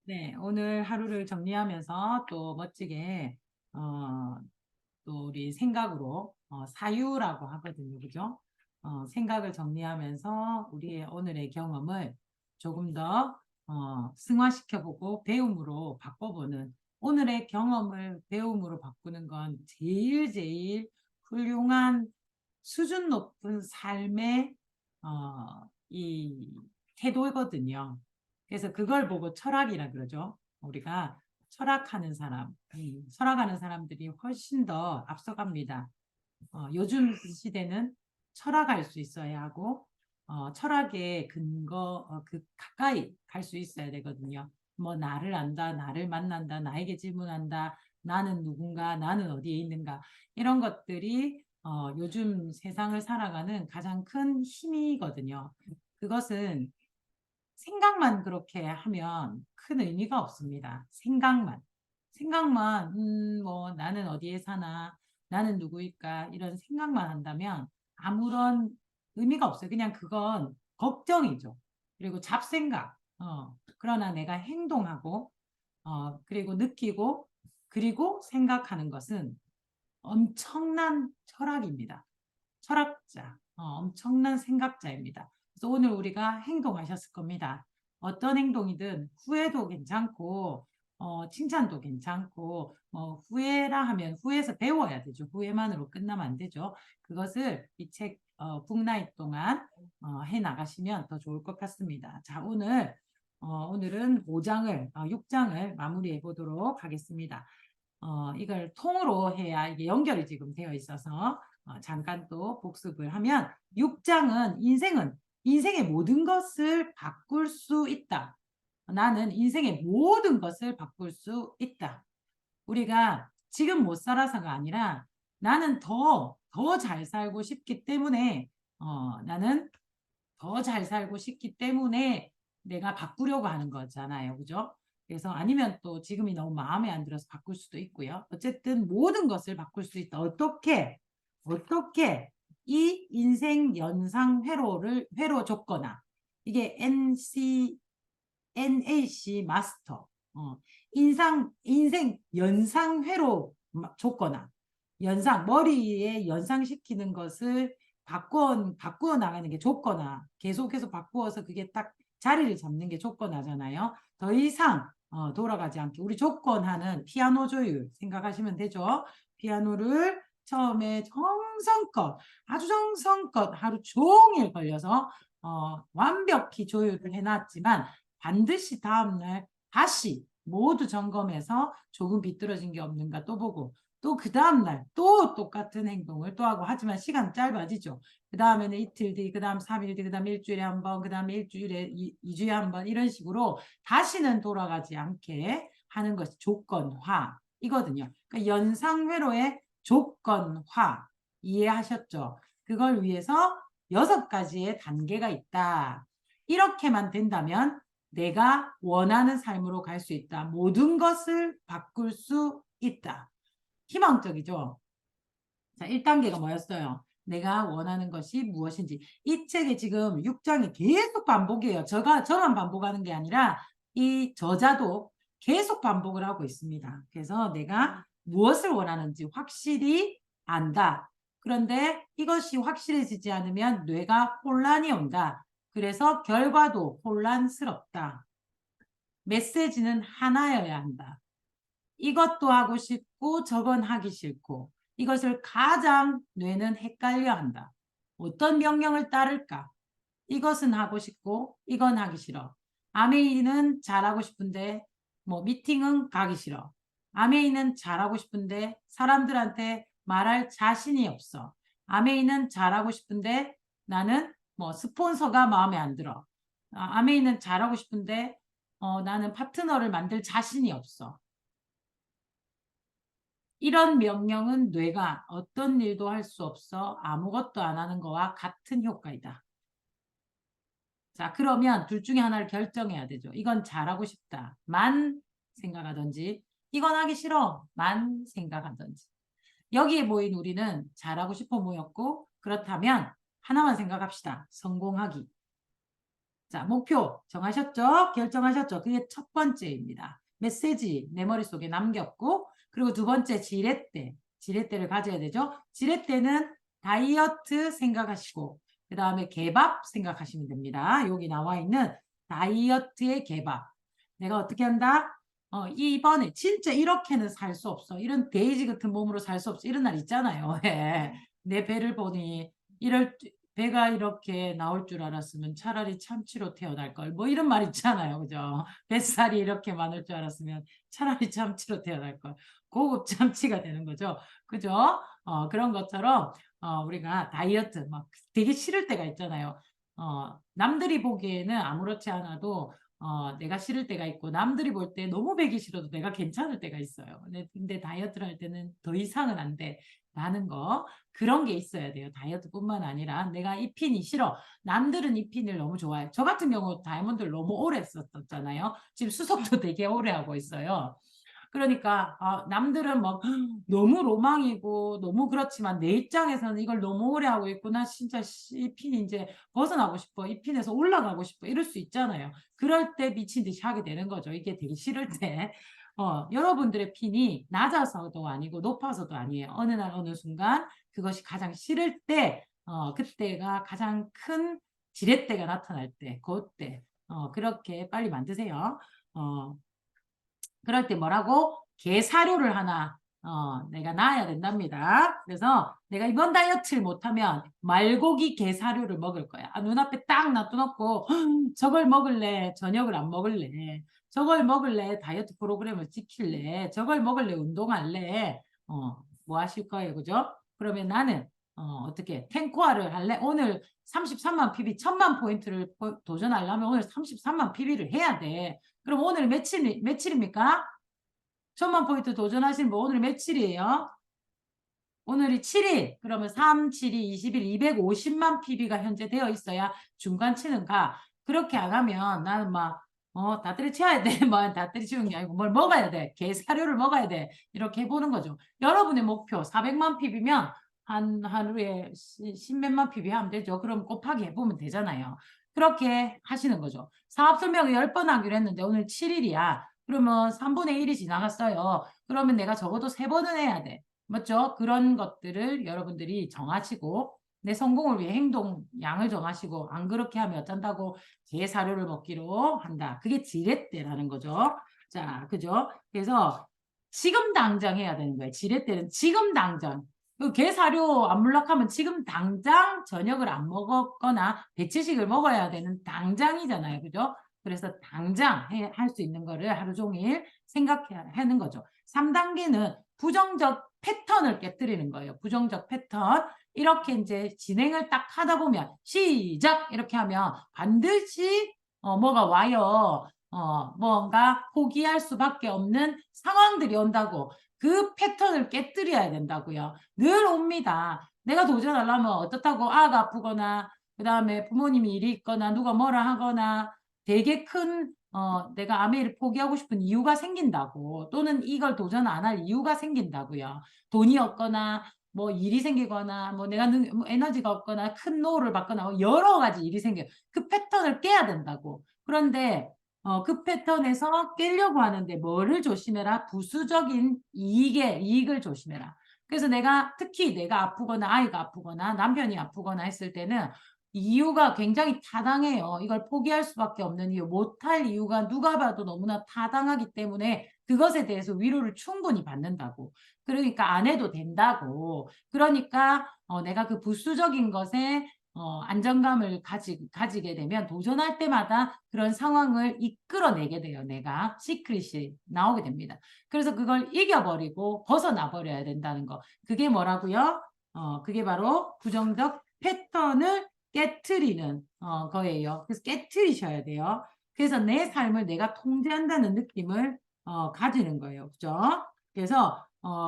네, 오늘 하루를 정리하면서 또 멋지게, 어, 또 우리 생각으로, 사유라고 하거든요. 그죠? 생각을 정리하면서 우리의 오늘의 경험을 조금 더, 승화시켜보고 배움으로 바꿔보는 오늘의 경험을 배움으로 바꾸는 건 제일 훌륭한 수준 높은 삶의, 이 태도거든요. 그래서 그걸 보고 철학이라 그러죠. 우리가 철학하는 사람, 철학하는 사람들이 훨씬 더 앞서갑니다. 요즘 시대는 철학할 수 있어야 하고, 철학의 근거, 가까이 갈 수 있어야 되거든요. 뭐, 나를 안다, 나를 만난다, 나에게 질문한다, 나는 누군가, 나는 어디에 있는가, 이런 것들이, 요즘 세상을 살아가는 가장 큰 힘이거든요. 그것은 생각만 그렇게 하면 큰 의미가 없습니다. 생각만, 뭐, 나는 어디에 사나, 나는 누구일까, 이런 생각만 한다면 아무런 의미가 없어요. 그냥 그건 걱정이죠. 그리고 잡생각. 그러나 내가 행동하고, 그리고 느끼고, 그리고 생각하는 것은 엄청난 철학입니다. 철학자, 엄청난 생각자입니다. 그래서 오늘 우리가 행동하셨을 겁니다. 어떤 행동이든 후회도 괜찮고, 칭찬도 괜찮고, 후회라 하면 후회에서 배워야 되죠. 후회만으로 끝나면 안 되죠. 그것을 이 책, 북나잇 동안 해 나가시면 더 좋을 것 같습니다. 자, 오늘은 5장을, 6장을 마무리해 보도록 하겠습니다. 이걸 통으로 해야 이게 연결이 지금 되어 있어서 잠깐 또 복습을 하면 6장은 인생의 모든 것을 바꿀 수 있다. 나는 인생의 모든 것을 바꿀 수 있다. 우리가 지금 못 살아서가 아니라 나는 더 잘 살고 싶기 때문에 나는 더 잘 살고 싶기 때문에 내가 바꾸려고 하는 거잖아요. 그죠? 그래서 아니면 또 지금이 너무 마음에 안 들어서 바꿀 수도 있고요. 어쨌든 모든 것을 바꿀 수 있다. 어떻게 이 인생 연상 회로 줬거나 이게 NAC 마스터 인생 연상 회로 줬거나 머리에 연상시키는 것을 바꾸어 나가는 게 좋거나 계속해서 바꾸어서 그게 딱 자리를 잡는 게 좋거나잖아요. 더 이상 돌아가지 않게 우리 조건하는 피아노 조율 생각하시면 되죠. 피아노를 처음에 아주 정성껏 하루 종일 걸려서 완벽히 조율을 해놨지만 반드시 다음날 다시 모두 점검해서 조금 비뚤어진 게 없는가 또 보고 또 그 다음날 또 똑같은 행동을 또 하고 하지만 시간 짧아지죠. 그 다음에는 이틀 뒤, 그 다음 3일 뒤, 그 다음 일주일에 한 번, 그 다음에 일주일에 2주에 한 번 이런 식으로 다시는 돌아가지 않게 하는 것이 조건화이거든요. 그러니까 연상회로의 조건화 이해하셨죠? 그걸 위해서 6가지의 단계가 있다. 이렇게만 된다면 내가 원하는 삶으로 갈 수 있다. 모든 것을 바꿀 수 있다. 희망적이죠? 자, 1단계가 뭐였어요? 내가 원하는 것이 무엇인지. 이 책에 지금 6장이 계속 반복이에요. 저만 반복하는 게 아니라 이 저자도 계속 반복을 하고 있습니다. 그래서 내가 무엇을 원하는지 확실히 안다. 그런데 이것이 확실해지지 않으면 뇌가 혼란이 온다. 그래서 결과도 혼란스럽다. 메시지는 하나여야 한다. 이것도 하고 싶고 저건 하기 싫고 이것을 가장 뇌는 헷갈려 한다. 어떤 명령을 따를까? 이것은 하고 싶고 이건 하기 싫어. 아메이는 잘하고 싶은데 뭐 미팅은 가기 싫어. 아메이는 잘하고 싶은데 사람들한테 말할 자신이 없어. 아메이는 잘하고 싶은데 나는 뭐 스폰서가 마음에 안 들어. 아메이는 잘하고 싶은데 나는 파트너를 만들 자신이 없어. 이런 명령은 뇌가 어떤 일도 할 수 없어 아무것도 안 하는 거와 같은 효과이다. 자, 그러면 둘 중에 하나를 결정해야 되죠. 이건 잘하고 싶다. 만 생각하든지, 이건 하기 싫어. 만 생각하든지. 여기에 모인 우리는 잘하고 싶어 모였고, 그렇다면 하나만 생각합시다. 성공하기. 자, 목표 정하셨죠? 결정하셨죠? 그게 첫 번째입니다. 메시지 내 머릿속에 남겼고, 그리고 두 번째 지렛대. 지렛대를 가져야 되죠? 지렛대는 다이어트 생각하시고, 그 다음에 개밥 생각하시면 됩니다. 여기 나와 있는 다이어트의 개밥. 내가 어떻게 한다? 이번에 진짜 이렇게는 살 수 없어. 이런 돼지 같은 몸으로 살 수 없어. 이런 날 있잖아요. 예. 내 배를 보니 이럴 배가 이렇게 나올 줄 알았으면 차라리 참치로 태어날 걸. 뭐 이런 말 있잖아요. 그죠? 뱃살이 이렇게 많을 줄 알았으면 차라리 참치로 태어날 걸. 고급 참치가 되는 거죠. 그죠? 그런 것처럼 우리가 다이어트 막 되게 싫을 때가 있잖아요. 남들이 보기에는 아무렇지 않아도 내가 싫을 때가 있고 남들이 볼 때 너무 배기 싫어도 내가 괜찮을 때가 있어요. 근데 다이어트를 할 때는 더 이상은 안 돼. 라는 거 그런 게 있어야 돼요. 다이어트뿐만 아니라 내가 이 핀이 싫어. 남들은 이 핀을 너무 좋아해. 저 같은 경우 다이아몬드를 너무 오래 썼었잖아요. 지금 수석도 되게 오래 하고 있어요. 그러니까 남들은 막 너무 로망이고 너무 그렇지만 내 입장에서는 이걸 너무 오래 하고 있구나. 진짜 이 핀 이제 벗어나고 싶어. 이 핀에서 올라가고 싶어. 이럴 수 있잖아요. 그럴 때 미친 듯이 하게 되는 거죠. 이게 되게 싫을 때. 여러분들의 핀이 낮아서도 아니고 높아서도 아니에요. 어느 날 어느 순간 그것이 가장 싫을 때 그때가 가장 큰 지렛대가 나타날 때 그때 그렇게 빨리 만드세요. 어, 그럴 때 뭐라고? 게사료를 하나 내가 놔야 된답니다. 그래서 내가 이번 다이어트를 못하면 말고기 게사료를 먹을 거야. 눈앞에 딱 놔둬놓고 저걸 먹을래? 저녁을 안 먹을래? 저걸 먹을래? 다이어트 프로그램을 지킬래? 저걸 먹을래? 운동할래? 뭐 하실 거예요? 그죠? 그러면 나는 어떻게 탱코아를 할래? 오늘 33만 PB 1000만 포인트를 도전하려면 오늘 33만 PB를 해야 돼. 그럼 오늘 며칠입니까? 1000만 포인트 도전하신 분 오늘 며칠이에요? 오늘이 7일. 그러면 3, 7이 20일 250만 PB가 현재 되어 있어야 중간치는 가. 그렇게 안 하면 나는 막 다 때려치워야 돼. 뭐 다 때려치우는 게 아니고 뭘 먹어야 돼. 게사료를 먹어야 돼. 이렇게 해보는 거죠. 여러분의 목표 400만 PB면 한 하루에 10몇만 PB 하면 되죠. 그럼 곱하기 해보면 되잖아요. 그렇게 하시는 거죠. 사업 설명을 10번 하기로 했는데 오늘 7일이야. 그러면 3분의 1이 지나갔어요. 그러면 내가 적어도 3번은 해야 돼. 맞죠? 그런 것들을 여러분들이 정하시고 내 성공을 위해 행동 양을 정하시고 안 그렇게 하면 어쩐다고 제 사료를 먹기로 한다. 그게 지렛대라는 거죠. 자, 그죠? 그래서 지금 당장 해야 되는 거예요. 지렛대는 지금 당장. 게 사료 안 물락하면 지금 당장 저녁을 안 먹었거나 배치식을 먹어야 되는 당장이잖아요. 그죠? 그래서 당장 할 수 있는 거를 하루 종일 생각하는 거죠. 3단계는 부정적 패턴을 깨뜨리는 거예요. 부정적 패턴. 이렇게 이제 진행을 딱 하다 보면 시작 이렇게 하면 반드시 뭐가 와요. 뭔가 포기할 수밖에 없는 상황들이 온다고. 그 패턴을 깨뜨려야 된다고요. 늘 옵니다. 내가 도전하려면 어떻다고 아가 아프거나 그다음에 부모님이 일이 있거나 누가 뭐라 하거나 되게 큰 내가 아메이를 포기하고 싶은 이유가 생긴다고 또는 이걸 도전 안 할 이유가 생긴다고요. 돈이 없거나 뭐 일이 생기거나 뭐 내가 뭐 에너지가 없거나 큰 노후를 받거나 뭐 여러 가지 일이 생겨요. 그 패턴을 깨야 된다고. 그런데 그 패턴에서 깨려고 하는데 뭐를 조심해라? 부수적인 이익을 조심해라. 그래서 내가 특히 내가 아프거나 아이가 아프거나 남편이 아프거나 했을 때는 이유가 굉장히 타당해요. 이걸 포기할 수밖에 없는 이유, 못할 이유가 누가 봐도 너무나 타당하기 때문에 그것에 대해서 위로를 충분히 받는다고. 그러니까 안 해도 된다고. 그러니까 내가 그 부수적인 것에 안정감을 가지게 되면 도전할 때마다 그런 상황을 이끌어내게 돼요. 내가 시크릿이 나오게 됩니다. 그래서 그걸 이겨버리고 벗어나 버려야 된다는 거. 그게 뭐라고요? 그게 바로 부정적 패턴을 깨트리는 거예요. 그래서 깨트리셔야 돼요. 그래서 내 삶을 내가 통제한다는 느낌을 가지는 거예요. 그죠? 그래서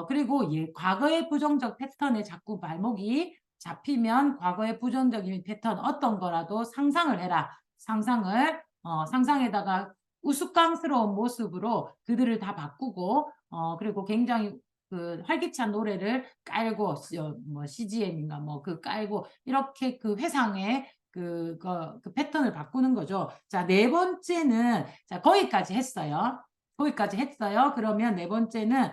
그리고 과거의 부정적 패턴에 자꾸 발목이 잡히면 과거의 부정적인 패턴 어떤 거라도 상상을 해라. 상상에다가 우스꽝스러운 모습으로 그들을 다 바꾸고 그리고 굉장히 그 활기찬 노래를 깔고 뭐 CGM인가 뭐 그 깔고 이렇게 그 회상에 그 패턴을 바꾸는 거죠. 자, 네 번째는, 자, 거기까지 했어요. 거기까지 했어요. 그러면 네 번째는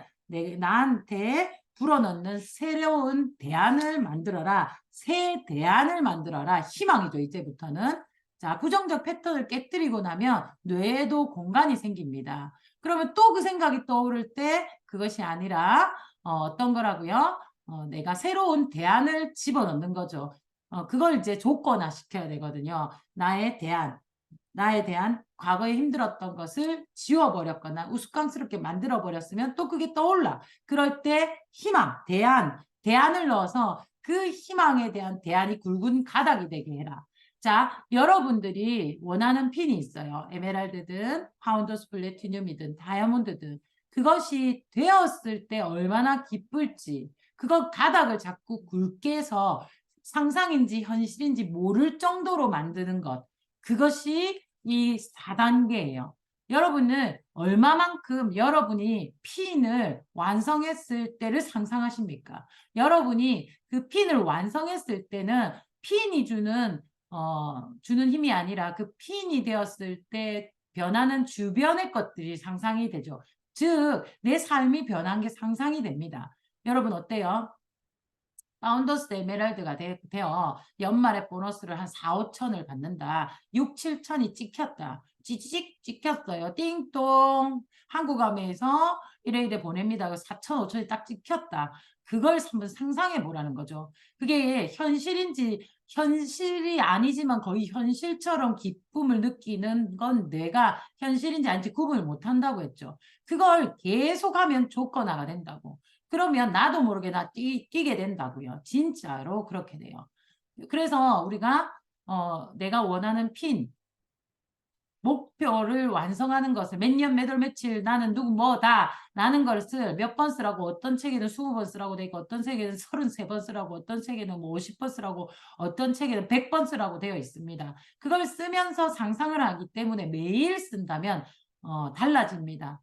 나한테 불어넣는 새로운 대안을 만들어라. 새 대안을 만들어라. 희망이죠, 이제부터는. 자, 부정적 패턴을 깨뜨리고 나면 뇌에도 공간이 생깁니다. 그러면 또 그 생각이 떠오를 때 그것이 아니라 어떤 거라고요? 내가 새로운 대안을 집어넣는 거죠. 그걸 이제 조건화 시켜야 되거든요. 나에 대한 과거에 힘들었던 것을 지워버렸거나 우스꽝스럽게 만들어버렸으면 또 그게 떠올라. 그럴 때 희망, 대안을 넣어서 그 희망에 대한 대안이 굵은 가닥이 되게 해라. 자, 여러분들이 원하는 핀이 있어요. 에메랄드든 파운더스 플래티늄이든 다이아몬드든 그것이 되었을 때 얼마나 기쁠지 그거 가닥을 자꾸 굵게 해서 상상인지 현실인지 모를 정도로 만드는 것. 그것이 이 4단계예요. 여러분은 얼마만큼 여러분이 핀을 완성했을 때를 상상하십니까? 여러분이 그 핀을 완성했을 때는 핀이 주는 힘이 아니라 그 핀이 되었을 때 변하는 주변의 것들이 상상이 되죠. 즉, 내 삶이 변한 게 상상이 됩니다. 여러분 어때요? 파운더스 에메랄드가 되어 연말에 보너스를 한 4, 5천을 받는다. 6, 7천이 찍혔다. 찌직 찍혔어요. 띵동. 한국어에서 이래 보냅니다. 4천, 5천이 딱 찍혔다. 그걸 한번 상상해 보라는 거죠. 그게 현실이 아니지만 거의 현실처럼 기쁨을 느끼는 건 뇌가 현실인지 아닌지 구분을 못 한다고 했죠. 그걸 계속하면 조건화가 된다고. 그러면 나도 모르게 뛰게 된다고요. 진짜로 그렇게 돼요. 그래서 우리가 내가 원하는 목표를 완성하는 것을 몇 년, 몇 월, 며칠 나는 누구 뭐다 라는 것을 몇 번 쓰라고 어떤 책에는 20번 쓰라고 되어 있고 어떤 책에는 33번 쓰라고 어떤 책에는 뭐 50번 쓰라고 어떤 책에는 100번 쓰라고 되어 있습니다. 그걸 쓰면서 상상을 하기 때문에 매일 쓴다면 달라집니다.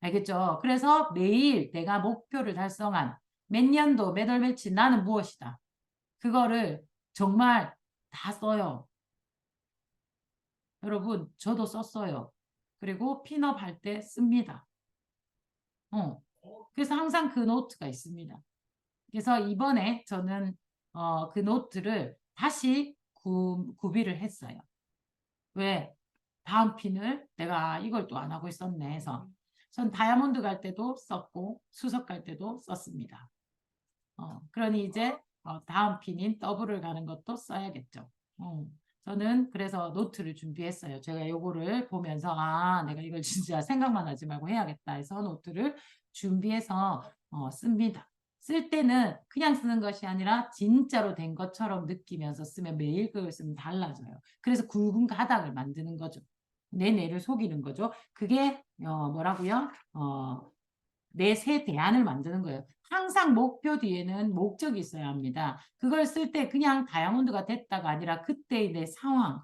알겠죠? 그래서 매일 내가 목표를 달성한 몇 년도, 몇 월, 며칠 나는 무엇이다. 그거를 정말 다 써요. 여러분, 저도 썼어요. 그리고 핀업 할 때 씁니다. 그래서 항상 그 노트가 있습니다. 그래서 이번에 저는 그 노트를 다시 구비를 했어요. 왜? 다음 핀을 내가 이걸 또 안 하고 있었네 해서 전 다이아몬드 갈 때도 썼고 수석 갈 때도 썼습니다. 그러니 이제 다음 핀인 더블을 가는 것도 써야겠죠. 저는 그래서 노트를 준비했어요. 제가 요거를 보면서 내가 이걸 진짜 생각만 하지 말고 해야겠다 해서 노트를 준비해서 씁니다. 쓸 때는 그냥 쓰는 것이 아니라 진짜로 된 것처럼 느끼면서 쓰면 매일 그걸 쓰면 달라져요. 그래서 굵은 가닥을 만드는 거죠. 내 뇌를 속이는 거죠. 그게 뭐라고요? 내 새 대안을 만드는 거예요. 항상 목표 뒤에는 목적이 있어야 합니다. 그걸 쓸 때 그냥 다이아몬드가 됐다가 아니라 그때의 내 상황,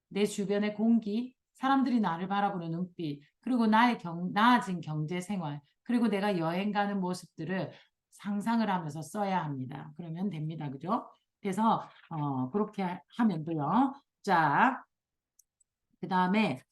내 주변의 공기, 사람들이 나를 바라보는 눈빛, 그리고 나의 나아진 경제 생활, 그리고 내가 여행 가는 모습들을 상상을 하면서 써야 합니다. 그러면 됩니다. 그죠? 그래서 그렇게 하면 돼요. 자, 그다음에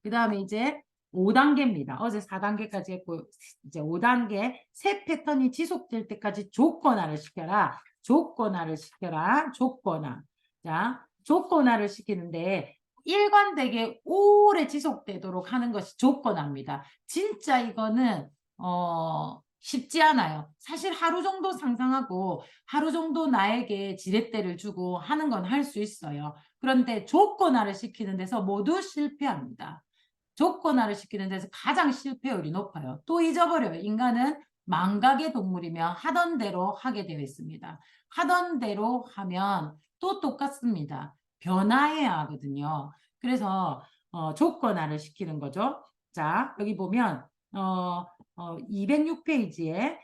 그다음에 이제 5단계입니다. 어제 4단계까지 했고 이제 5단계 새 패턴이 지속될 때까지 조건화를 시켜라. 조건화를 시켜라. 조건화. 자, 조건화를 시키는데 일관되게 오래 지속되도록 하는 것이 조건화입니다. 진짜 이거는 쉽지 않아요. 사실 하루 정도 상상하고 하루 정도 나에게 지렛대를 주고 하는 건 할 수 있어요. 그런데 조건화를 시키는 데서 모두 실패합니다. 조건화를 시키는 데서 가장 실패율이 높아요. 또 잊어버려요. 인간은 망각의 동물이며 하던 대로 하게 되어 있습니다. 하던 대로 하면 또 똑같습니다. 변화해야 하거든요. 그래서 조건화를 시키는 거죠. 자, 여기 보면 206페이지에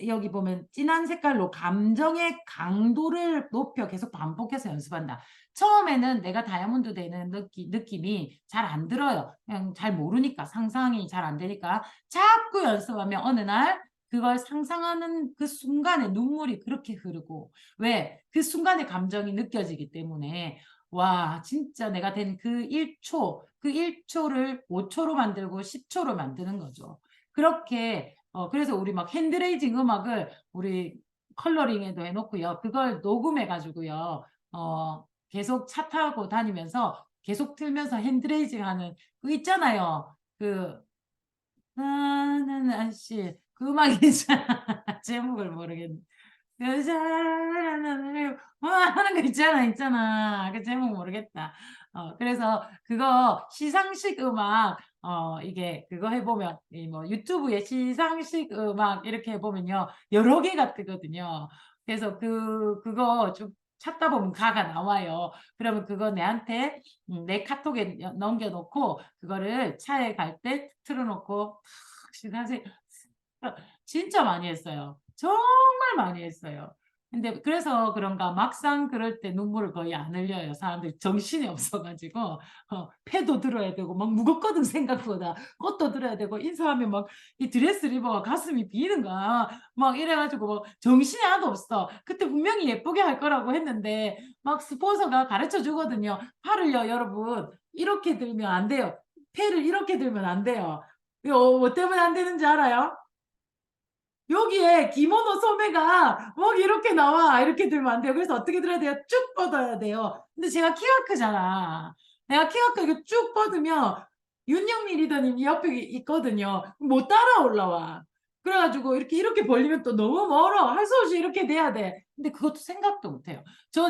여기 보면 진한 색깔로 감정의 강도를 높여 계속 반복해서 연습한다. 처음에는 내가 다이아몬드 되는 느낌이 잘 안 들어요. 그냥 잘 모르니까 상상이 잘 안 되니까 자꾸 연습하면 어느 날 그걸 상상하는 그 순간에 눈물이 그렇게 흐르고 왜? 그 순간의 감정이 느껴지기 때문에 와 진짜 내가 된 그 1초 그 1초를 5초로 만들고 10초로 만드는 거죠. 그렇게 그래서 우리 막 핸드레이징 음악을 우리 컬러링에도 해놓고요. 그걸 녹음해 가지고요. 계속 차 타고 다니면서 계속 틀면서 핸드레이징 하는 그 있잖아요. 그 나는 아씨 그 음악이 있잖아. 제목을 모르겠네. 여자라는 하는 거 있잖아. 그 제목 모르겠다. 그래서 그거 시상식 음악 이게 그거 해보면 이 뭐 유튜브에 시상식 음악 이렇게 해보면요 여러 개가 뜨거든요. 그래서 그거 좀 찾다 보면 가가 나와요. 그러면 그거 내한테 내 카톡에 넘겨놓고 그거를 차에 갈 때 틀어놓고 시상식 진짜 많이 했어요. 정말 많이 했어요. 근데 그래서 그런가 막상 그럴 때 눈물을 거의 안 흘려요. 사람들이 정신이 없어가지고 패도 들어야 되고 막 무겁거든 생각보다 꽃도 들어야 되고 인사하면 막 이 드레스를 입어 가슴이 비는가 막 이래가지고 뭐 정신이 하나도 없어. 그때 분명히 예쁘게 할 거라고 했는데 막 스폰서가 가르쳐 주거든요. 팔을요 여러분 이렇게 들면 안 돼요. 패를 이렇게 들면 안 돼요. 이거 뭐 때문에 안 되는지 알아요? 여기에 기모노 소매가 막 이렇게 나와. 이렇게 들면 안 돼요. 그래서 어떻게 들어야 돼요? 쭉 뻗어야 돼요. 근데 제가 키가 크잖아. 내가 키가 크게 쭉 뻗으면 윤영미 리더님 옆에 있거든요. 못 따라 올라와. 그래가지고 이렇게 벌리면 또 너무 멀어. 할 수 없이 이렇게 돼야 돼. 근데 그것도 생각도 못 해요.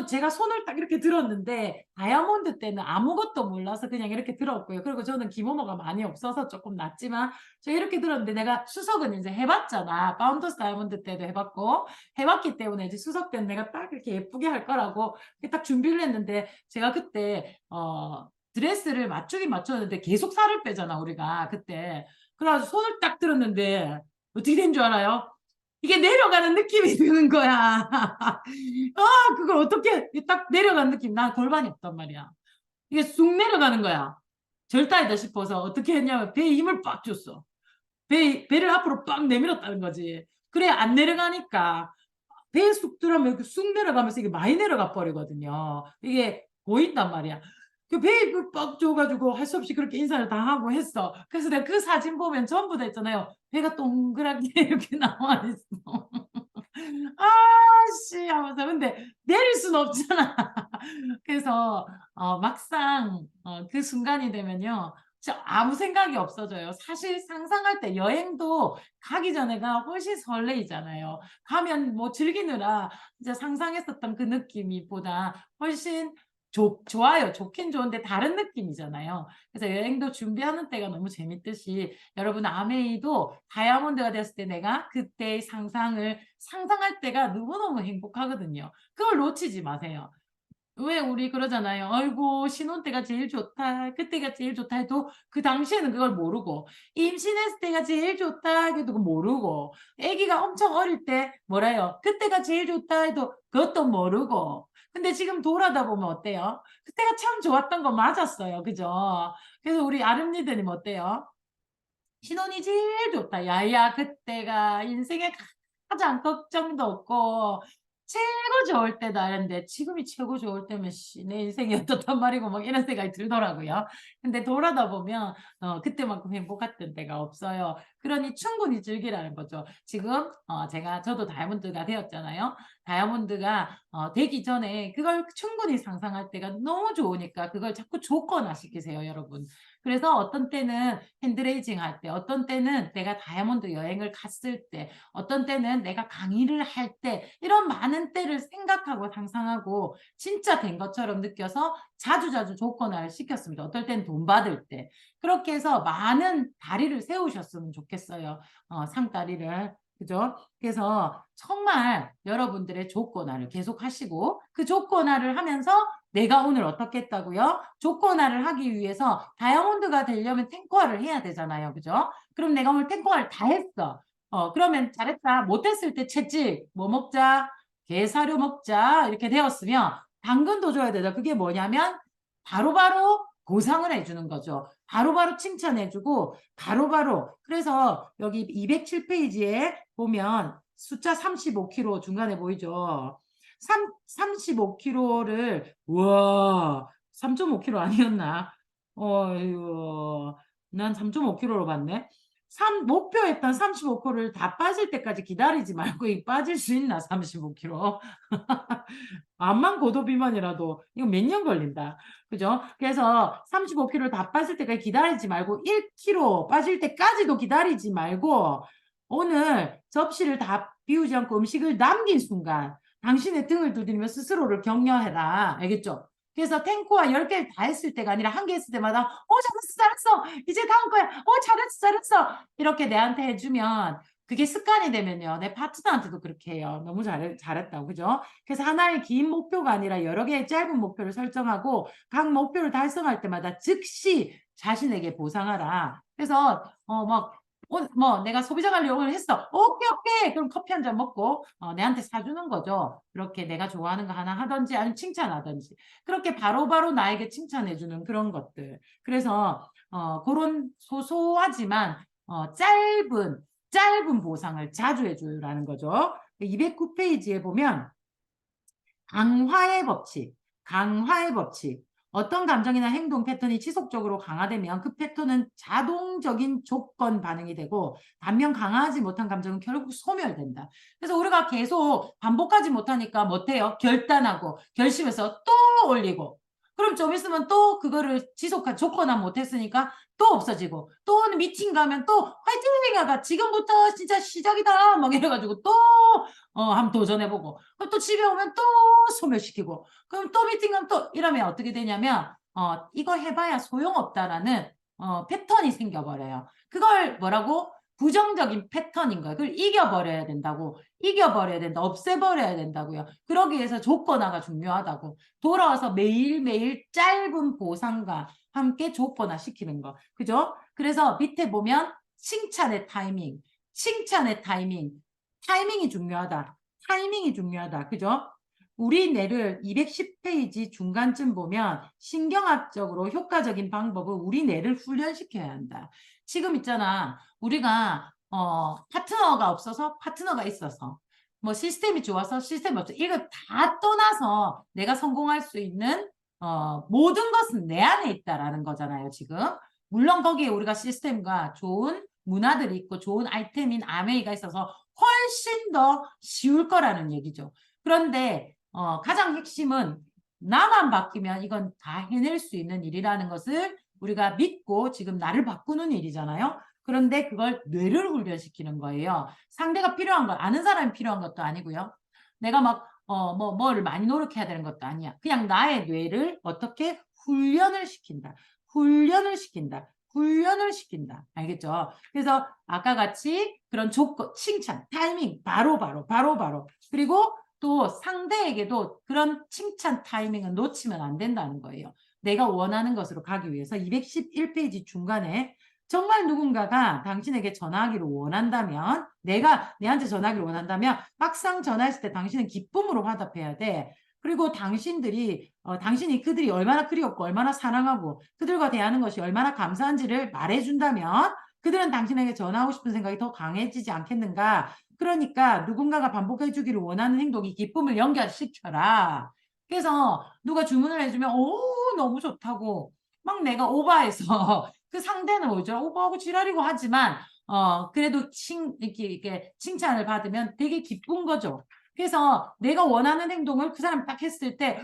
제가 손을 딱 이렇게 들었는데 다이아몬드 때는 아무것도 몰라서 그냥 이렇게 들었고요. 그리고 저는 기모노가 많이 없어서 조금 낫지만 저 이렇게 들었는데 내가 수석은 이제 해봤잖아. 파운더스 다이아몬드 때도 해봤고 해봤기 때문에 이제 수석 때는 내가 딱 이렇게 예쁘게 할 거라고 딱 준비를 했는데 제가 그때 드레스를 맞추긴 맞췄는데 계속 살을 빼잖아 우리가 그때. 그래가지고 손을 딱 들었는데 어떻게 된 줄 알아요? 이게 내려가는 느낌이 드는 거야. 그걸 어떻게 딱 내려가는 느낌. 난 골반이 없단 말이야. 이게 쑥 내려가는 거야. 절단이다 싶어서 어떻게 했냐면 배에 힘을 빡 줬어. 배를 앞으로 빡 내밀었다는 거지. 그래 안 내려가니까 배에 쑥 들어가면 이렇게 쑥 내려가면서 이게 많이 내려가 버리거든요. 이게 보인단 말이야. 그 배에 빡 줘가지고 할 수 없이 그렇게 인사를 다 하고 했어. 그래서 내가 그 사진 보면 전부 다 있잖아요. 배가 동그랗게 이렇게 나와 있어. 아씨 하면서 근데 내릴 순 없잖아. 그래서 막상 그 순간이 되면요. 진짜 아무 생각이 없어져요. 사실 상상할 때 여행도 가기 전에가 훨씬 설레이잖아요. 가면 뭐 즐기느라 진짜 상상했었던 그 느낌이 보다 훨씬 좋아요. 좋긴 좋은데 다른 느낌이잖아요. 그래서 여행도 준비하는 때가 너무 재밌듯이 여러분 아메이도 다이아몬드가 됐을 때 내가 그때의 상상을 상상할 때가 너무너무 행복하거든요. 그걸 놓치지 마세요. 왜 우리 그러잖아요. 아이고 신혼 때가 제일 좋다. 그때가 제일 좋다 해도 그 당시에는 그걸 모르고 임신했을 때가 제일 좋다 해도 그거 모르고 아기가 엄청 어릴 때 뭐래요? 그때가 제일 좋다 해도 그것도 모르고 근데 지금 돌아다 보면 어때요? 그때가 참 좋았던 거 맞았어요. 그죠? 그래서 우리 아름니들님 어때요? 신혼이 제일 좋다. 야야 그때가 인생의 가장 걱정도 없고 최고 좋을 때다 이랬는데 지금이 최고 좋을 때면 씨, 내 인생이 어떻단 말이고 막 이런 생각이 들더라고요. 근데 돌아다 보면 그때만큼 행복했던 때가 없어요. 그러니 충분히 즐기라는 거죠. 지금 저도 다이아몬드가 되었잖아요. 다이아몬드가 되기 전에 그걸 충분히 상상할 때가 너무 좋으니까 그걸 자꾸 조건화 시키세요, 여러분. 그래서 어떤 때는 핸드레이징 할 때, 어떤 때는 내가 다이아몬드 여행을 갔을 때, 어떤 때는 내가 강의를 할 때, 이런 많은 때를 생각하고 상상하고 진짜 된 것처럼 느껴서 자주자주 조건화를 시켰습니다. 어떨 때는 돈 받을 때. 그렇게 해서 많은 다리를 세우셨으면 좋겠어요. 상다리를. 그죠? 그래서 정말 여러분들의 조건화를 계속 하시고 그 조건화를 하면서 내가 오늘 어떻게 했다고요? 조건화를 하기 위해서 다이아몬드가 되려면 탱커화를 해야 되잖아요. 그죠? 그럼 내가 오늘 탱커화를 다 했어. 그러면 잘했다. 못했을 때 채찍, 뭐 먹자? 게사료 먹자. 이렇게 되었으면 당근도 줘야 되죠. 그게 뭐냐면 바로바로 보상을 해주는 거죠. 바로바로 칭찬해주고 바로바로 그래서 여기 207페이지에 보면 숫자 35kg 중간에 보이죠? 35kg를 와 3.5kg 아니었나? 어휴 난 3.5kg로 봤네. 목표했던 35kg를 다 빠질 때까지 기다리지 말고 이 빠질 수 있나 35kg. 암만 고도 비만이라도 이거 몇 년 걸린다. 그죠? 그래서 35kg 다 빠질 때까지 기다리지 말고 1kg 빠질 때까지도 기다리지 말고 오늘 접시를 다 비우지 않고 음식을 남긴 순간 당신의 등을 두드리며 스스로를 격려해라. 알겠죠? 그래서 탱크와 10개를 다 했을 때가 아니라 한 개 했을 때마다 잘했어 잘했어 이제 다음 거야 잘했어 잘했어 이렇게 내한테 해주면 그게 습관이 되면요 내 파트너한테도 그렇게 해요. 너무 잘했다고 그죠? 그래서 하나의 긴 목표가 아니라 여러 개의 짧은 목표를 설정하고 각 목표를 달성할 때마다 즉시 자신에게 보상하라. 그래서 뭐 내가 소비자 관리용을 했어. 오케이 오케이 그럼 커피 한 잔 먹고 내한테 사주는 거죠. 그렇게 내가 좋아하는 거 하나 하든지 아니면 칭찬하든지 그렇게 바로바로 나에게 칭찬해주는 그런 것들. 그래서 그런 소소하지만 짧은 보상을 자주 해주라는 거죠. 209페이지에 보면 강화의 법칙, 강화의 법칙. 어떤 감정이나 행동 패턴이 지속적으로 강화되면 그 패턴은 자동적인 조건 반응이 되고 반면 강화하지 못한 감정은 결국 소멸된다. 그래서 우리가 계속 반복하지 못하니까 못해요. 결단하고 결심해서 또 올리고 그럼 좀 있으면 또 그거를 지속한 조건화 못했으니까 또 없어지고 또 미팅 가면 또 화이팅 하가 지금부터 진짜 시작이다 막 이래가지고 또 한번 도전해보고 그럼 또 집에 오면 또 소멸시키고 그럼 또 미팅 가면 또 이러면 어떻게 되냐면 이거 해봐야 소용없다라는 패턴이 생겨버려요. 그걸 뭐라고? 부정적인 패턴인 거예요. 그걸 이겨버려야 된다고. 이겨버려야 된다. 없애버려야 된다고요. 그러기 위해서 조건화가 중요하다고. 돌아와서 매일매일 짧은 보상과 함께 조건화 시키는 거. 그죠? 그래서 밑에 보면 칭찬의 타이밍, 칭찬의 타이밍, 타이밍이 중요하다. 타이밍이 중요하다. 그죠? 우리 뇌를 210페이지 중간쯤 보면 신경학적으로 효과적인 방법은 우리 뇌를 훈련시켜야 한다. 지금 있잖아. 우리가 파트너가 없어서 파트너가 있어서 뭐 시스템이 좋아서 시스템이 없어. 이거 다 떠나서 내가 성공할 수 있는 모든 것은 내 안에 있다라는 거잖아요, 지금. 물론 거기에 우리가 시스템과 좋은 문화들이 있고 좋은 아이템인 아메이가 있어서 훨씬 더 쉬울 거라는 얘기죠. 그런데 가장 핵심은 나만 바뀌면 이건 다 해낼 수 있는 일이라는 것을 우리가 믿고 지금 나를 바꾸는 일이잖아요. 그런데 그걸 뇌를 훈련시키는 거예요. 상대가 필요한 걸 아는 사람이 필요한 것도 아니고요. 내가 뭐를 많이 노력해야 되는 것도 아니야. 그냥 나의 뇌를 어떻게 훈련을 시킨다. 훈련을 시킨다. 훈련을 시킨다. 알겠죠? 그래서 아까 같이 그런 조건, 칭찬, 타이밍, 바로. 그리고 또 상대에게도 그런 칭찬 타이밍을 놓치면 안 된다는 거예요. 내가 원하는 것으로 가기 위해서 211페이지 중간에 정말 누군가가 당신에게 전화하기를 원한다면 내가 내한테 전화하기를 원한다면 막상 전화했을 때 당신은 기쁨으로 화답해야 돼. 그리고 당신이 그들이 얼마나 그리웠고 얼마나 사랑하고 그들과 대하는 것이 얼마나 감사한지를 말해준다면 그들은 당신에게 전화하고 싶은 생각이 더 강해지지 않겠는가. 그러니까 누군가가 반복해 주기를 원하는 행동이 기쁨을 연결시켜라. 그래서 누가 주문을 해주면 너무 좋다고 막 내가 오버해서 그 상대는 뭐죠? 오버하고 지랄이고 하지만 그래도 이렇게 칭찬을 받으면 되게 기쁜 거죠. 그래서 내가 원하는 행동을 그 사람이 딱 했을 때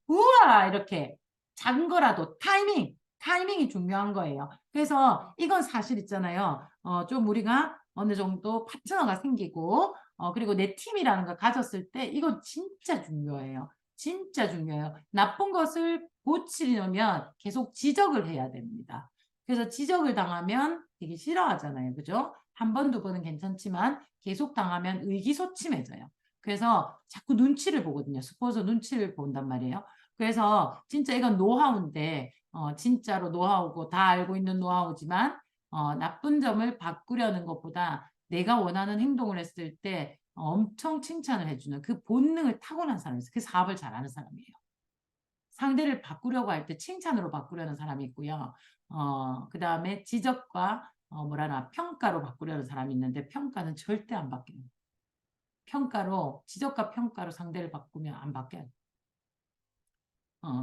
우와 이렇게 작은 거라도 타이밍이 중요한 거예요. 그래서 이건 사실 있잖아요. 좀 우리가 어느 정도 파트너가 생기고 그리고 내 팀이라는 걸 가졌을 때 이건 진짜 중요해요. 진짜 중요해요. 나쁜 것을 고치려면 계속 지적을 해야 됩니다. 그래서 지적을 당하면 되게 싫어하잖아요. 그죠? 한 번, 두 번은 괜찮지만 계속 당하면 의기소침해져요. 그래서 자꾸 눈치를 보거든요. 스포서 눈치를 본단 말이에요. 그래서 진짜 이건 노하우인데 진짜로 노하우고 다 알고 있는 노하우지만 나쁜 점을 바꾸려는 것보다 내가 원하는 행동을 했을 때 엄청 칭찬을 해주는 그 본능을 타고난 사람이 있어요. 그 사업을 잘하는 사람이에요. 상대를 바꾸려고 할 때 칭찬으로 바꾸려는 사람이 있고요. 그 다음에 지적과 뭐라나 평가로 바꾸려는 사람이 있는데 평가는 절대 안 바뀌어요. 평가로 지적과 평가로 상대를 바꾸면 안 바뀌어요.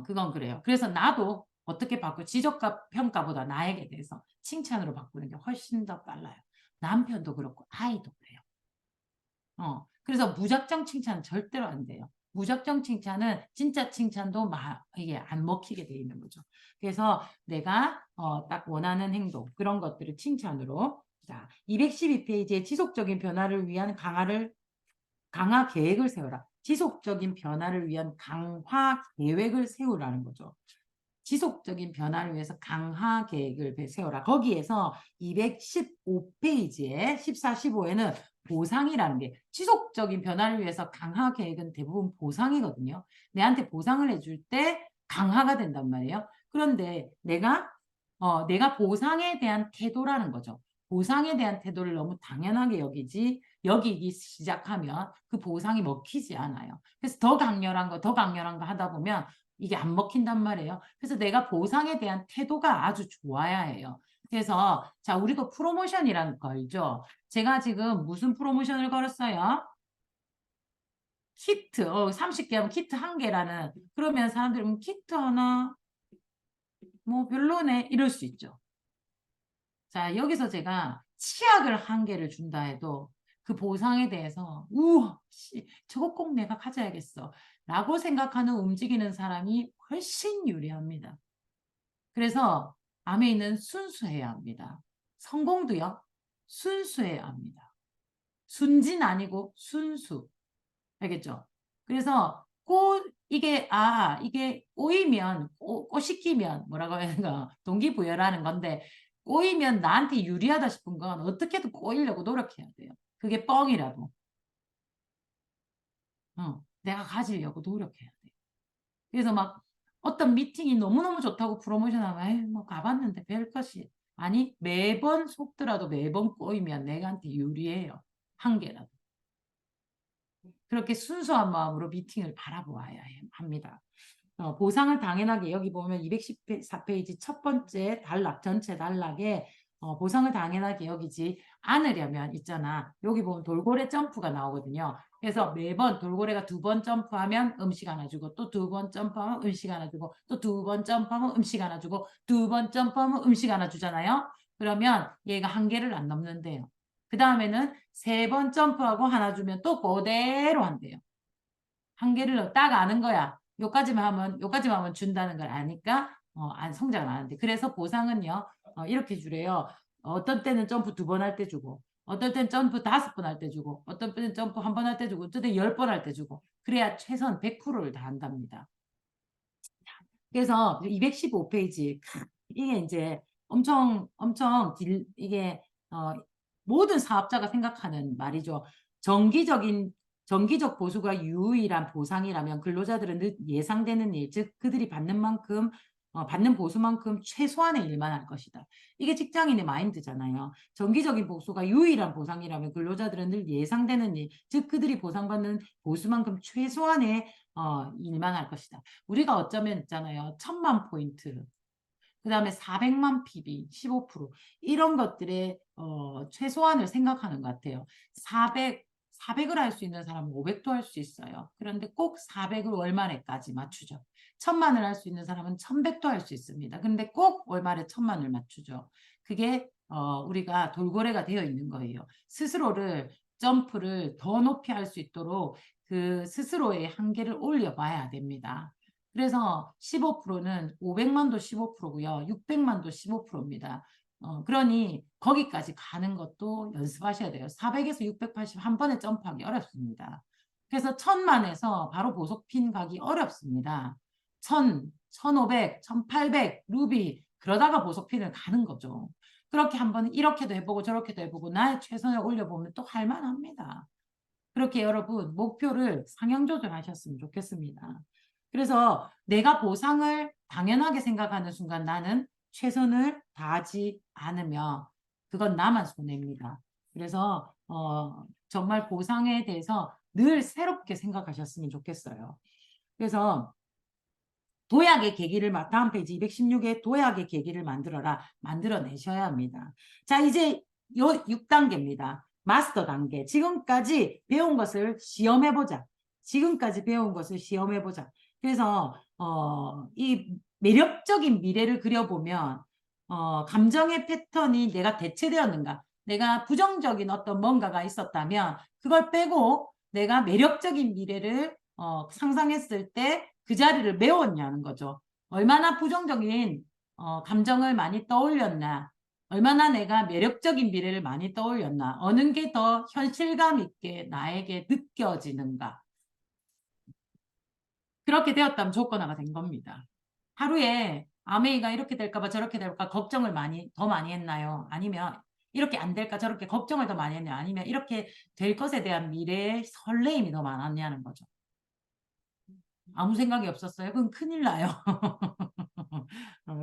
그건 그래요. 그래서 나도 어떻게 바꾸 지적과 평가보다 나에게 대해서 칭찬으로 바꾸는 게 훨씬 더 빨라요. 남편도 그렇고 아이도 그래요. 그래서 무작정 칭찬은 절대로 안 돼요. 무작정 칭찬은 진짜 칭찬도 이게 안 먹히게 돼 있는 거죠. 그래서 내가 딱 원하는 행동 그런 것들을 칭찬으로 자 212페이지에 지속적인 변화를 위한 강화 계획을 세워라. 지속적인 변화를 위한 강화 계획을 세우라는 거죠. 지속적인 변화를 위해서 강화 계획을 세워라. 거기에서 215페이지에 14, 15에는 보상이라는 게 지속적인 변화를 위해서 강화 계획은 대부분 보상이거든요. 내한테 보상을 해줄 때 강화가 된단 말이에요. 그런데 내가 보상에 대한 태도라는 거죠. 보상에 대한 태도를 너무 당연하게 여기기 시작하면 그 보상이 먹히지 않아요. 그래서 더 강렬한 거 하다 보면 이게 안 먹힌단 말이에요. 그래서 내가 보상에 대한 태도가 아주 좋아야 해요. 그래서 자 우리도 프로모션이라는 거 알죠? 제가 지금 무슨 프로모션을 걸었어요? 키트 30개 하면 키트 1개라는 그러면 사람들이 키트 하나 뭐 별로네 이럴 수 있죠. 자 여기서 제가 치약을 1개를 준다 해도 그 보상에 대해서 우와 저거 꼭 내가 가져야겠어 라고 생각하는 움직이는 사람이 훨씬 유리합니다. 그래서 아메이는 순수해야 합니다. 성공도요. 순수해야 합니다. 순진 아니고 순수. 알겠죠? 그래서 이게 꼬이면 꼬시키면 뭐라고 해야 되나 동기부여라는 건데 꼬이면 나한테 유리하다 싶은 건 어떻게든 꼬이려고 노력해야 돼요. 그게 뻥이라도. 내가 가지려고 노력해야 돼요. 그래서 막 어떤 미팅이 너무너무 좋다고 프로모션하면 에이, 뭐 가봤는데 별 것이 아니 매번 속더라도 매번 꼬이면 내가한테 유리해요. 1개라도. 그렇게 순수한 마음으로 미팅을 바라보아야 합니다. 보상을 당연하게 여기 보면 214페이지 첫 번째 단락 전체 단락에 보상을 당연하게 여기지 않으려면 있잖아. 여기 보면 돌고래 점프가 나오거든요. 그래서 매번 돌고래가 2번 점프하면 음식 하나 주고 또 2번 점프하면 음식 하나 주고 또 2번 점프하면 음식 하나 주고 2번 점프하면 음식 하나 주잖아요. 그러면 얘가 1개를 안 넘는데요. 그 다음에는 3번 점프하고 하나 주면 또 그대로 한대요. 1개를 딱 아는 거야. 요까지만 하면 준다는 걸 아니까 안 성장을 안 하는데. 그래서 보상은요. 이렇게 주래요. 어떤 때는 점프 2번 할 때 주고 어떤 때는 점프 5번 할 때 주고 어떤 때는 점프 1번 할 때 주고 어떤 때는 10번 할 때 주고 그래야 최선 100%를 다 한답니다. 그래서 215페이지 이게 이제 엄청 이게 모든 사업자가 생각하는 말이죠. 정기적 보수가 유일한 보상이라면 근로자들은 늘 예상되는 일, 즉 그들이 받는 보수만큼 최소한의 일만 할 것이다. 이게 직장인의 마인드잖아요. 정기적인 보수가 유일한 보상이라면 근로자들은 늘 예상되는 일, 즉 그들이 보상받는 보수만큼 최소한의 일만 할 것이다. 우리가 어쩌면 있잖아요. 1000만 포인트, 그 다음에 400만 PB, 15% 이런 것들의 최소한을 생각하는 것 같아요. 400을 할 수 있는 사람은 500도 할 수 있어요. 그런데 꼭 400을 월말에까지 맞추죠. 1000만을 할 수 있는 사람은 1100도 할 수 있습니다. 그런데 꼭 월말에 1000만을 맞추죠. 그게 우리가 돌고래가 되어 있는 거예요. 스스로를 점프를 더 높이 할 수 있도록 그 스스로의 한계를 올려봐야 됩니다. 그래서 15%는 500만도 15%고요. 600만도 15%입니다. 그러니 거기까지 가는 것도 연습하셔야 돼요. 400에서 680 한 번에 점프하기 어렵습니다. 그래서 1000만에서 바로 보석핀 가기 어렵습니다. 1000, 1500, 1800 루비 그러다가 보석핀을 가는 거죠. 그렇게 한번 이렇게도 해보고 저렇게도 해보고 나의 최선을 올려보면 또 할만합니다. 그렇게 여러분 목표를 상향 조절하셨으면 좋겠습니다. 그래서 내가 보상을 당연하게 생각하는 순간 나는 최선을 다하지 않으며 그건 나만 손해입니다. 그래서 정말 보상에 대해서 늘 새롭게 생각하셨으면 좋겠어요. 그래서 도약의 계기를 다음 페이지 216에 도약의 계기를 만들어라. 만들어내셔야 합니다. 자, 이제 요 6단계입니다. 마스터 단계. 지금까지 배운 것을 시험해보자. 지금까지 배운 것을 시험해보자. 그래서 이 매력적인 미래를 그려보면 감정의 패턴이 내가 대체되었는가? 내가 부정적인 어떤 뭔가가 있었다면 그걸 빼고 내가 매력적인 미래를 상상했을 때 그 자리를 메웠냐는 거죠. 얼마나 부정적인 감정을 많이 떠올렸나, 얼마나 내가 매력적인 미래를 많이 떠올렸나, 어느 게 더 현실감 있게 나에게 느껴지는가. 그렇게 되었다면 조건화가 된 겁니다. 하루에 아메이가 이렇게 될까봐 저렇게 될까 걱정을 더 많이 했나요? 아니면 이렇게 안 될까 저렇게 걱정을 더 많이 했나요? 아니면 이렇게 될 것에 대한 미래의 설레임이 더 많았냐는 거죠. 아무 생각이 없었어요. 그럼 큰일 나요.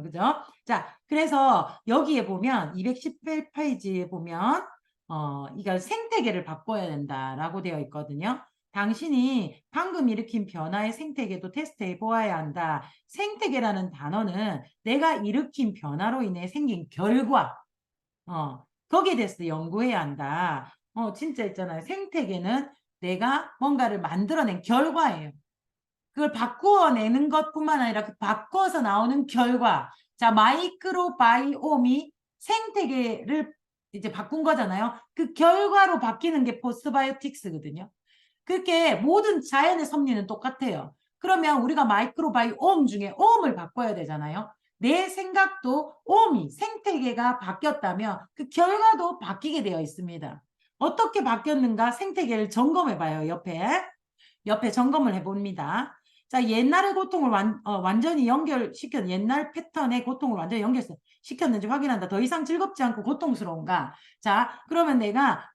그죠? 자, 그래서 여기에 보면 218페이지에 보면 이거 생태계를 바꿔야 된다라고 되어 있거든요. 당신이 방금 일으킨 변화의 생태계도 테스트해 보아야 한다. 생태계라는 단어는 내가 일으킨 변화로 인해 생긴 결과, 거기에 대해서 연구해야 한다. 진짜 있잖아요. 생태계는 내가 뭔가를 만들어낸 결과예요. 그걸 바꾸어내는 것뿐만 아니라 그 바꿔서 나오는 결과. 자, 마이크로바이옴이 생태계를 이제 바꾼 거잖아요. 그 결과로 바뀌는 게 포스트바이오틱스거든요. 그렇게 모든 자연의 섭리는 똑같아요. 그러면 우리가 마이크로바이옴 중에 옴을 바꿔야 되잖아요. 내 생각도 옴이 생태계가 바뀌었다면 그 결과도 바뀌게 되어 있습니다. 어떻게 바뀌었는가 생태계를 점검해 봐요. 옆에 점검을 해봅니다. 자, 옛날의 고통을 완전히 연결시켰, 옛날 패턴의 고통을 완전히 연결시켰는지 확인한다. 더 이상 즐겁지 않고 고통스러운가? 자, 그러면 내가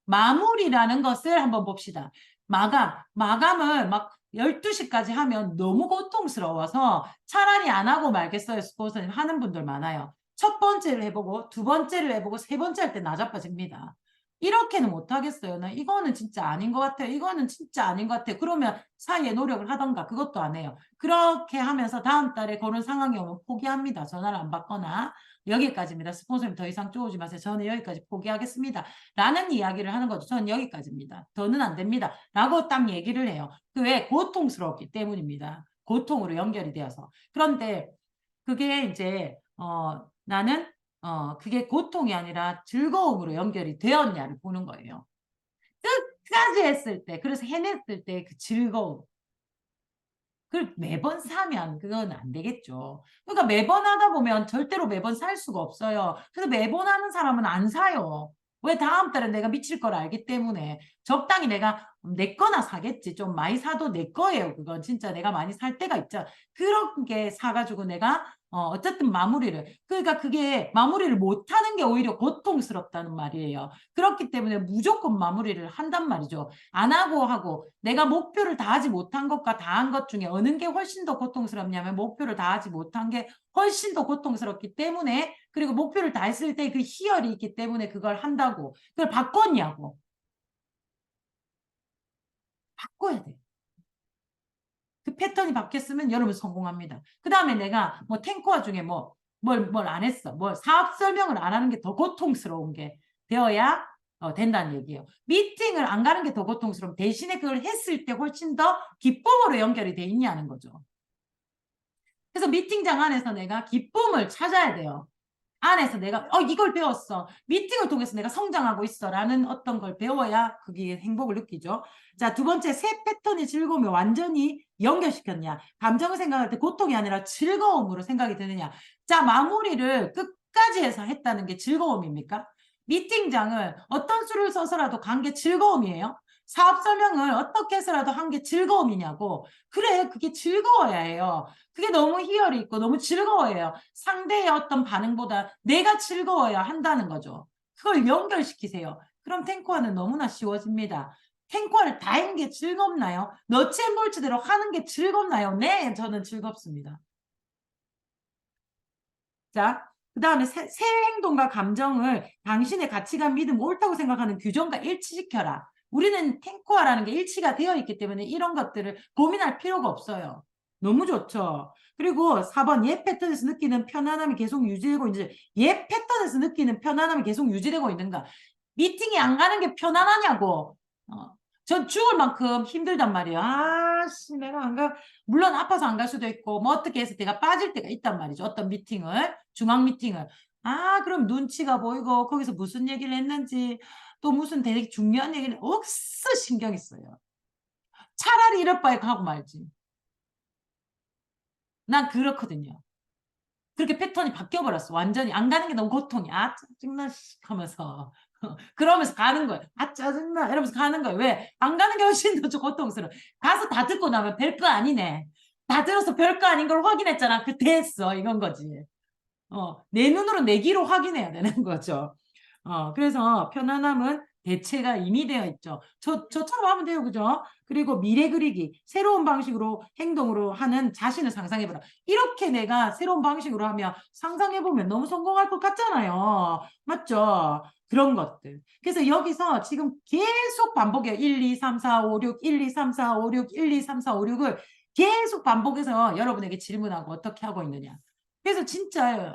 마무리라는 것을 한번 봅시다. 마감을 막 12시까지 하면 너무 고통스러워서 차라리 안 하고 말겠어요. 스포츠는 하는 분들 많아요. 첫 번째를 해보고, 두 번째를 해보고, 세 번째 할 때 나자빠집니다. 이렇게는 못하겠어요. 나 이거는 진짜 아닌 것 같아요. 이거는 진짜 아닌 것 같아요. 그러면 사이에 노력을 하던가 그것도 안 해요. 그렇게 하면서 다음 달에 그런 상황이 오면 포기합니다. 전화를 안 받거나 여기까지입니다. 스폰서님 더 이상 쪼오지 마세요. 저는 여기까지 포기하겠습니다. 라는 이야기를 하는 거죠. 저는 여기까지입니다. 더는 안 됩니다. 라고 딱 얘기를 해요. 그 왜? 고통스럽기 때문입니다. 고통으로 연결이 되어서. 그런데 그게 이제 나는 그게 고통이 아니라 즐거움으로 연결이 되었냐를 보는 거예요. 끝까지 했을 때, 그래서 해냈을 때 그 즐거움. 그걸 매번 사면 그건 안 되겠죠. 그러니까 매번 하다 보면 절대로 매번 살 수가 없어요. 그래서 매번 하는 사람은 안 사요. 왜 다음 달에 내가 미칠 걸 알기 때문에 적당히 내가 내 거나 사겠지. 좀 많이 사도 내 거예요. 그건 진짜 내가 많이 살 때가 있죠. 그런 게 사가지고 내가 어쨌든 그러니까 그게 마무리를 못하는 게 오히려 고통스럽다는 말이에요. 그렇기 때문에 무조건 마무리를 한단 말이죠. 안 하고 내가 목표를 다하지 못한 것과 다한 것 중에 어느 게 훨씬 더 고통스럽냐면 목표를 다하지 못한 게 훨씬 더 고통스럽기 때문에 그리고 목표를 다했을 때 그 희열이 있기 때문에 그걸 한다고. 그걸 바꿨냐고. 바꿔야 돼. 그 패턴이 바뀌었으면 여러분 성공합니다. 그 다음에 내가 뭐 탱커와 중에 뭘 안 했어. 뭐 사업 설명을 안 하는 게 더 고통스러운 게 되어야 된다는 얘기예요. 미팅을 안 가는 게 더 고통스러운 대신에 그걸 했을 때 훨씬 더 기쁨으로 연결이 돼 있냐는 거죠. 그래서 미팅장 안에서 내가 기쁨을 찾아야 돼요. 안에서 내가 이걸 배웠어. 미팅을 통해서 내가 성장하고 있어라는 어떤 걸 배워야 그게 행복을 느끼죠. 자, 두 번째, 새 패턴의 즐거움을 완전히 연결시켰냐. 감정을 생각할 때 고통이 아니라 즐거움으로 생각이 드느냐. 자, 마무리를 끝까지 해서 했다는 게 즐거움입니까? 미팅장을 어떤 수를 써서라도 간 게 즐거움이에요. 사업 설명을 어떻게 해서라도 한 게 즐거움이냐고. 그래, 그게 즐거워야 해요. 그게 너무 희열이 있고 너무 즐거워요. 상대의 어떤 반응보다 내가 즐거워야 한다는 거죠. 그걸 연결시키세요. 그럼 탱커화는 너무나 쉬워집니다. 탱커화를 다 하는 게 즐겁나요? 너츠앤볼츠대로 하는 게 즐겁나요? 네, 저는 즐겁습니다. 자, 그 다음에 새 행동과 감정을 당신의 가치관, 믿음, 옳다고 생각하는 규정과 일치시켜라. 우리는 탱커화라는 게 일치가 되어 있기 때문에 이런 것들을 고민할 필요가 없어요. 너무 좋죠. 그리고 4번 옛 패턴에서 느끼는 편안함이 계속 유지되고 이제 옛 패턴에서 느끼는 편안함이 계속 유지되고 있는가? 미팅이 안 가는 게 편안하냐고. 전 죽을 만큼 힘들단 말이에요. 아씨 내가 안 가. 물론 아파서 안 갈 수도 있고 뭐 어떻게 해서 내가 빠질 때가 있단 말이죠. 어떤 미팅을 중앙 미팅을. 아 그럼 눈치가 보이고 거기서 무슨 얘기를 했는지 또 무슨 되게 중요한 얘기를 억수 신경이 써요. 차라리 이럴 바에 가고 말지. 난 그렇거든요. 그렇게 패턴이 바뀌어버렸어. 완전히 안 가는 게 너무 고통이야. 아, 짜증나, 씨, 하면서. 그러면서 가는 거예요. 아, 짜증나. 이러면서 가는 거예요. 왜? 안 가는 게 훨씬 더 고통스러워. 가서 다 듣고 나면 별거 아니네. 다 들어서 별거 아닌 걸 확인했잖아. 그때 했어. 이건 거지. 내 눈으로 내 귀로 확인해야 되는 거죠. 그래서 편안함은 대체가 이미 되어 있죠. 저처럼 하면 돼요. 그죠? 그리고 미래 그리기, 새로운 방식으로 행동으로 하는 자신을 상상해보라. 이렇게 내가 새로운 방식으로 하면 상상해보면 너무 성공할 것 같잖아요. 맞죠? 그런 것들. 그래서 여기서 지금 계속 반복해요. 1, 2, 3, 4, 5, 6, 1, 2, 3, 4, 5, 6, 1, 2, 3, 4, 5, 6을 계속 반복해서 여러분에게 질문하고 어떻게 하고 있느냐. 그래서 진짜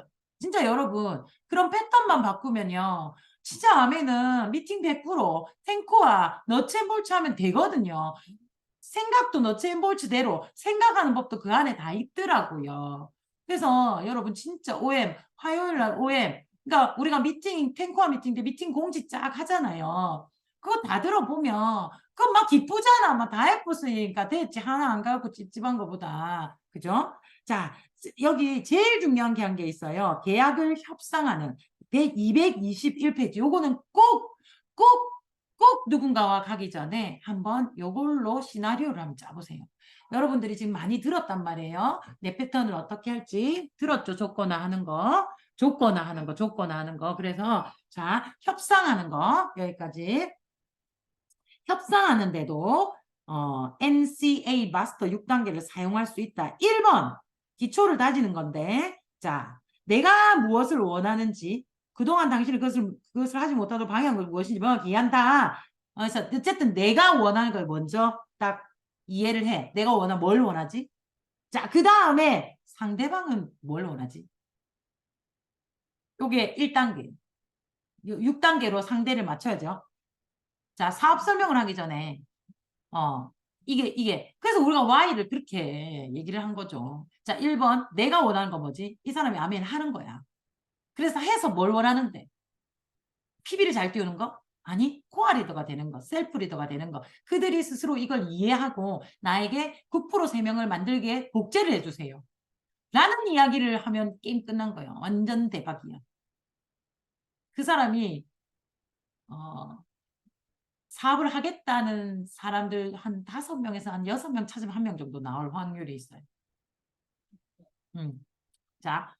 여러분 그런 패턴만 바꾸면요. 진짜 아메는 미팅 100% 탱코와 너츠앤볼츠 하면 되거든요. 생각도 너츠앤볼츠대로 생각하는 법도 그 안에 다 있더라고요. 그래서 여러분 진짜 OM 화요일 날 OM 그러니까 우리가 미팅 탱코와 미팅 때 미팅 공지 쫙 하잖아요. 그거 다 들어보면 그거 막 기쁘잖아. 막 다 예뻤으니까 됐지. 하나 안 가고 찝찝한 거보다. 그죠? 자, 여기 제일 중요한 게 한 게 있어요. 계약을 협상하는 221페이지. 요거는 꼭, 꼭 누군가와 가기 전에 한번 요걸로 시나리오를 한번 짜보세요. 여러분들이 지금 많이 들었단 말이에요. 내 패턴을 어떻게 할지 들었죠. 조거나 하는 거. 조거나 하는 거, 조거나 하는 거. 그래서 자, 협상하는 거 여기까지. 협상하는데도 NCA 마스터 6단계를 사용할 수 있다. 1번 기초를 다지는 건데 자 내가 무엇을 원하는지 그동안 당신이 그것을 하지 못하도록 방향을 무엇인지 명확히 이해한다. 그래서 어쨌든 내가 원하는 걸 먼저 딱 이해를 해. 내가 뭘 원하지? 자, 그 다음에 상대방은 뭘 원하지? 요게 1단계. 6단계로 상대를 맞춰야죠. 자, 사업 설명을 하기 전에 어, 이게. 그래서 우리가 Y를 그렇게 얘기를 한 거죠. 자, 1번. 내가 원하는 건 뭐지? 이 사람이 아멘 하는 거야. 그래서 해서 뭘 원하는데? PB를 잘 띄우는 거? 아니, 코어 리더가 되는 거, 셀프 리더가 되는 거. 그들이 스스로 이걸 이해하고 나에게 9% 세명을 만들게 복제를 해주세요. 라는 이야기를 하면 게임 끝난 거예요. 완전 대박이야. 그 사람이, 어, 사업을 하겠다는 사람들 한 5명에서 한 6명 찾으면 1명 정도 나올 확률이 있어요. 자,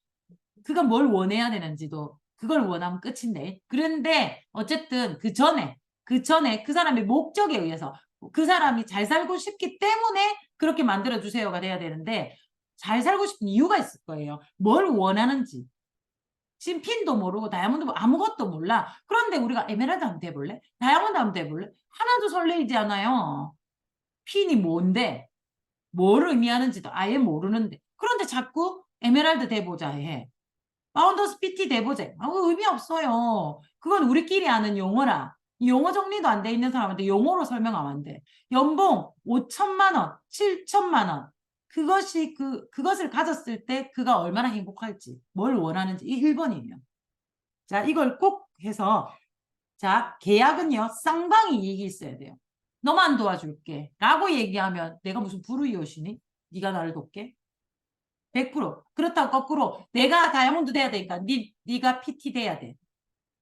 그건 뭘 원해야 되는지도 그걸 원하면 끝인데. 그런데 어쨌든 그 전에 그 사람의 목적에 의해서 그 사람이 잘 살고 싶기 때문에 그렇게 만들어 주세요가 돼야 되는데 잘 살고 싶은 이유가 있을 거예요. 뭘 원하는지. 지금 핀도 모르고 다이아몬드 아무것도 몰라. 그런데 우리가 에메랄드 한번 돼볼래? 다이아몬드 한번 돼볼래? 하나도 설레이지 않아요. 핀이 뭔데? 뭘 의미하는지도 아예 모르는데. 그런데 자꾸 에메랄드 돼보자 해. 파운더스 PT 돼보자. 의미 없어요. 그건 우리끼리 아는 용어라. 용어 정리도 안 돼 있는 사람한테 용어로 설명하면 안 돼. 연봉 5천만 원, 7천만 원. 그것을 가졌을 때 그가 얼마나 행복할지, 뭘 원하는지, 이 1번이에요. 자, 이걸 꼭 해서, 자, 계약은요, 쌍방이 이익이 있어야 돼요. 너만 도와줄게. 라고 얘기하면 내가 무슨 불우이웃이니? 네가 나를 돕게? 100%. 그렇다고 거꾸로 내가 다이아몬드 돼야 되니까 네가 PT 돼야 돼.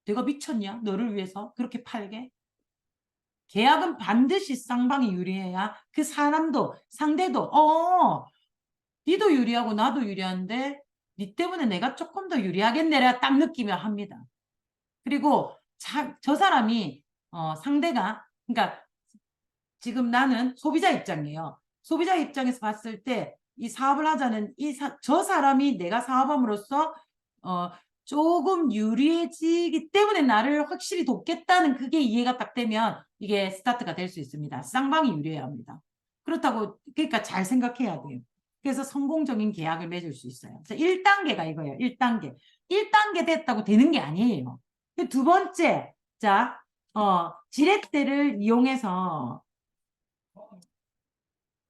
내가 미쳤냐? 너를 위해서 그렇게 팔게? 계약은 반드시 쌍방이 유리해야 그 사람도 상대도 니도 유리하고 나도 유리한데 니 때문에 내가 조금 더 유리하겠네라 딱 느끼며 합니다. 그리고 저 사람이 상대가 그러니까 지금 나는 소비자 입장이에요. 소비자 입장에서 봤을 때 이 사업을 하자는 저 사람이 내가 사업함으로써 조금 유리해지기 때문에 나를 확실히 돕겠다는 그게 이해가 딱 되면 이게 스타트가 될 수 있습니다. 쌍방이 유리해야 합니다. 그렇다고 그러니까 잘 생각해야 돼요. 그래서 성공적인 계약을 맺을 수 있어요. 자, 1단계가 이거예요. 1단계. 1단계 됐다고 되는 게 아니에요. 두 번째, 자, 지렛대를 이용해서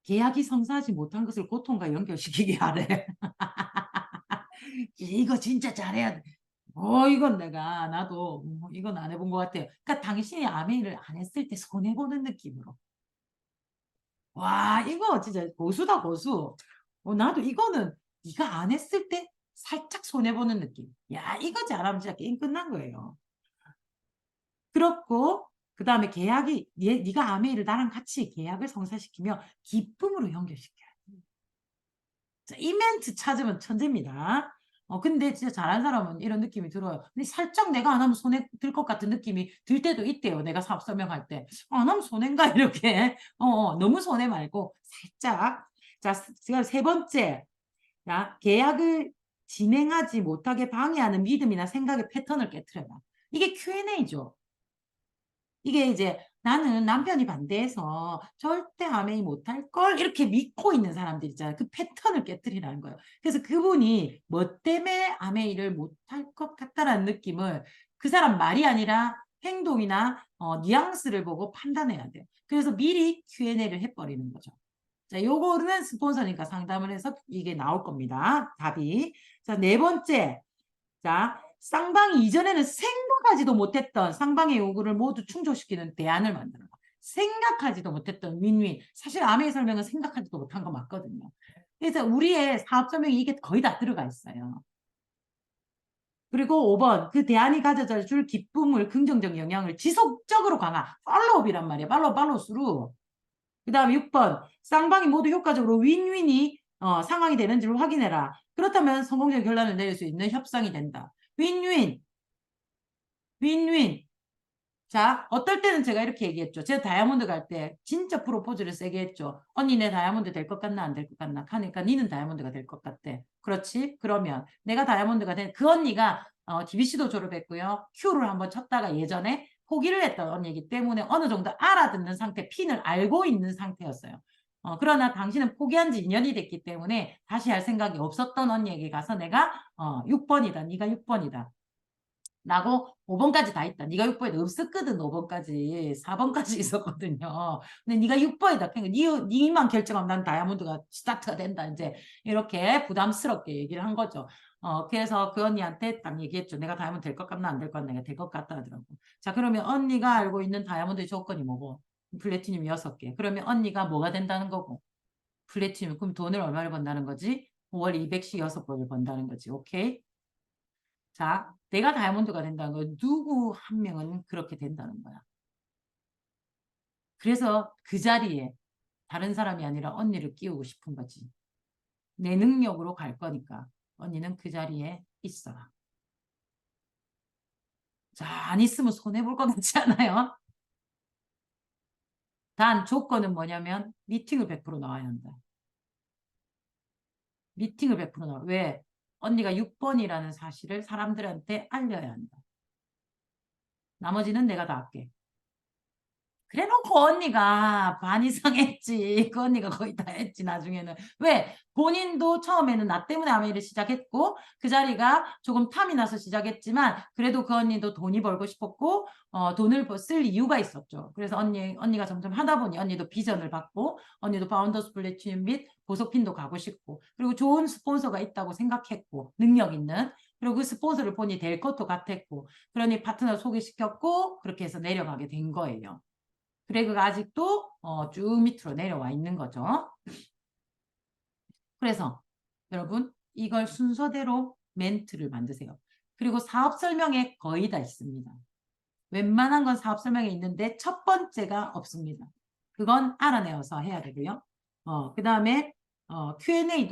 계약이 성사하지 못한 것을 고통과 연결시키게 하래. 이거 진짜 잘해야 돼. 이건 나도 이건 안 해본 것 같아요. 그러니까 당신이 아메이를 안 했을 때 손해보는 느낌으로. 와, 이거 진짜 고수다, 고수. 나도 이거는 네가 안 했을 때 살짝 손해보는 느낌. 야, 이거 잘하면 진짜 게임 끝난 거예요. 그렇고, 그 다음에 계약이, 네가 아메이를 나랑 같이 계약을 성사시키며 기쁨으로 연결시켜야 돼. 자, 이 멘트 찾으면 천재입니다. 근데 진짜 잘한 사람은 이런 느낌이 들어요. 근데 살짝 내가 안 하면 손해 들 것 같은 느낌이 들 때도 있대요. 내가 사업 설명할 때. 안 하면 손해인가? 이렇게. 너무 손해 말고 살짝. 자, 제가 세 번째. 자, 계약을 진행하지 못하게 방해하는 믿음이나 생각의 패턴을 깨트려라. 이게 Q&A죠. 이게 이제 나는 남편이 반대해서 절대 아메이 못할 걸 이렇게 믿고 있는 사람들 있잖아요. 그 패턴을 깨뜨리라는 거예요. 그래서 그분이 뭐 때문에 아메이를 못할 것 같다라는 느낌을 그 사람 말이 아니라 행동이나 뉘앙스를 보고 판단해야 돼요. 그래서 미리 Q&A를 해버리는 거죠. 자, 요거는 스폰서니까 상담을 해서 이게 나올 겁니다. 답이. 자, 네 번째. 자, 쌍방이 이전에는 생각하지도 못했던 쌍방의 요구를 모두 충족시키는 대안을 만들어. 생각하지도 못했던 윈윈. 사실 아메이 설명은 생각하지도 못한 거 맞거든요. 그래서 우리의 사업 설명이 이게 거의 다 들어가 있어요. 그리고 5번, 그 대안이 가져다 줄 기쁨을, 긍정적 영향을 지속적으로 강화. 팔로우업이란 말이에요. 팔로우스루. 그 다음에 6번, 쌍방이 모두 효과적으로 윈윈이 상황이 되는지를 확인해라. 그렇다면 성공적인 결론을 내릴 수 있는 협상이 된다. 윈윈, 윈윈. 자, 어떨 때는 제가 이렇게 얘기했죠. 제가 다이아몬드 갈 때 진짜 프로포즈를 세게 했죠. 언니 내 다이아몬드 될 것 같나 안 될 것 같나 하니까 니는 다이아몬드가 될 것 같대. 그렇지? 그러면 내가 다이아몬드가 된 그 언니가 DBC도 졸업했고요. Q를 한번 쳤다가 예전에 포기를 했던 언니이기 때문에 어느 정도 알아듣는 상태, 핀을 알고 있는 상태였어요. 그러나 당신은 포기한 지 2년이 됐기 때문에 다시 할 생각이 없었던 언니에게 가서 내가 6번이다. 네가 6번이다. 나고 5번까지 다 있다. 네가 6번에도 없었거든. 5번까지. 4번까지 있었거든요. 근데 네가 6번이다. 그러니까 네만 결정하면 난 다이아몬드가 스타트가 된다. 이제 이렇게 부담스럽게 얘기를 한 거죠. 그래서 그 언니한테 딱 얘기했죠. 내가 다이아몬드 될 것 같나 안 될 것 같나. 내가 될 것 같다 하더라고. 자, 그러면 언니가 알고 있는 다이아몬드의 조건이 뭐고? 플래티늄이 6개. 그러면 언니가 뭐가 된다는 거고? 플래티늄. 그럼 돈을 얼마를 번다는 거지? 5월 200씩 6번을 번다는 거지. 오케이? 자, 내가 다이아몬드가 된다는 건 누구 한 명은 그렇게 된다는 거야. 그래서 그 자리에 다른 사람이 아니라 언니를 끼우고 싶은 거지. 내 능력으로 갈 거니까 언니는 그 자리에 있어라. 자, 안 있으면 손해볼 것 같지 않아요? 단 조건은 뭐냐면 미팅을 100% 나와야 한다. 미팅을 100% 나와. 왜? 언니가 6번이라는 사실을 사람들한테 알려야 한다. 나머지는 내가 다 할게. 그래놓고 언니가 반 이상 했지. 그 언니가 거의 다 했지, 나중에는. 왜? 본인도 처음에는 나 때문에 아메이를 시작했고, 그 자리가 조금 탐이 나서 시작했지만, 그래도 그 언니도 돈이 벌고 싶었고, 돈을 쓸 이유가 있었죠. 그래서 언니가 점점 하다 보니 언니도 비전을 받고, 언니도 파운더스 플래티늄 및 보석핀도 가고 싶고, 그리고 좋은 스폰서가 있다고 생각했고, 능력 있는. 그리고 그 스폰서를 보니 될 것도 같았고, 그러니 파트너 소개시켰고, 그렇게 해서 내려가게 된 거예요. 그레그가 아직도 쭉 밑으로 내려와 있는 거죠. 그래서 여러분 이걸 순서대로 멘트를 만드세요. 그리고 사업 설명에 거의 다 있습니다. 웬만한 건 사업 설명에 있는데 첫 번째가 없습니다. 그건 알아내어서 해야 되고요. 그 다음에 Q&A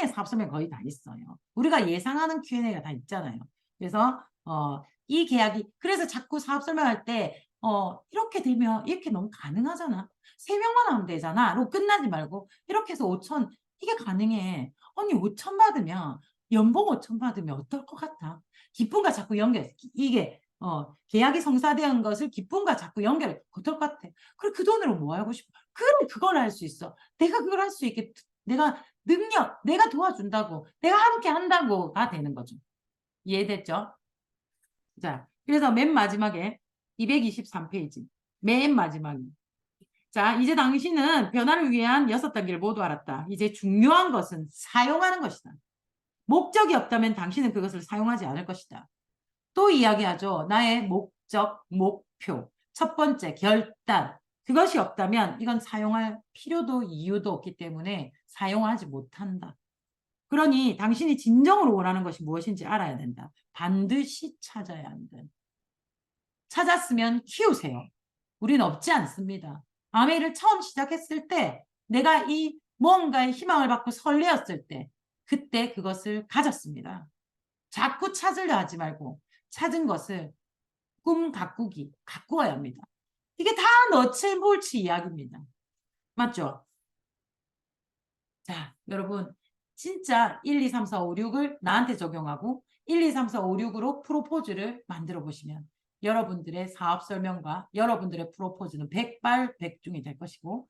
사업 설명 거의 다 있어요. 우리가 예상하는 Q&A가 다 있잖아요. 그래서 이 계약이 그래서 자꾸 사업 설명할 때 이렇게 되면 이렇게 너무 가능하잖아. 3명만 하면 되잖아. 로 끝나지 말고 이렇게 해서 5천 이게 가능해. 언니 5천 받으면 연봉 5천 받으면 어떨 것 같아? 기쁨과 자꾸 연결. 이게 계약이 성사된 것을 기쁨과 자꾸 연결. 어떨 것 같아? 그래 그 돈으로 뭐 하고 싶어? 그래 그걸 할 수 있어. 내가 그걸 할 수 있게 내가 능력, 내가 도와준다고, 내가 함께 한다고가 되는 거죠. 이해됐죠? 자, 그래서 맨 마지막에 223페이지. 맨 마지막에. 자, 이제 당신은 변화를 위한 6단계를 모두 알았다. 이제 중요한 것은 사용하는 것이다. 목적이 없다면 당신은 그것을 사용하지 않을 것이다. 또 이야기하죠. 나의 목적, 목표. 첫 번째, 결단. 그것이 없다면 이건 사용할 필요도 이유도 없기 때문에 사용하지 못한다. 그러니 당신이 진정으로 원하는 것이 무엇인지 알아야 된다. 반드시 찾아야 한다. 찾았으면 키우세요. 우린 없지 않습니다. 아메이를 처음 시작했을 때 내가 이 뭔가의 희망을 받고 설레었을 때 그때 그것을 가졌습니다. 자꾸 찾으려 하지 말고 찾은 것을 꿈 가꾸기, 가꾸어야 합니다. 이게 다 너치 몰치 이야기입니다. 맞죠? 자, 여러분 진짜 1, 2, 3, 4, 5, 6을 나한테 적용하고 1, 2, 3, 4, 5, 6으로 프로포즈를 만들어 보시면 여러분들의 사업 설명과 여러분들의 프로포즈는 백발백중이 될 것이고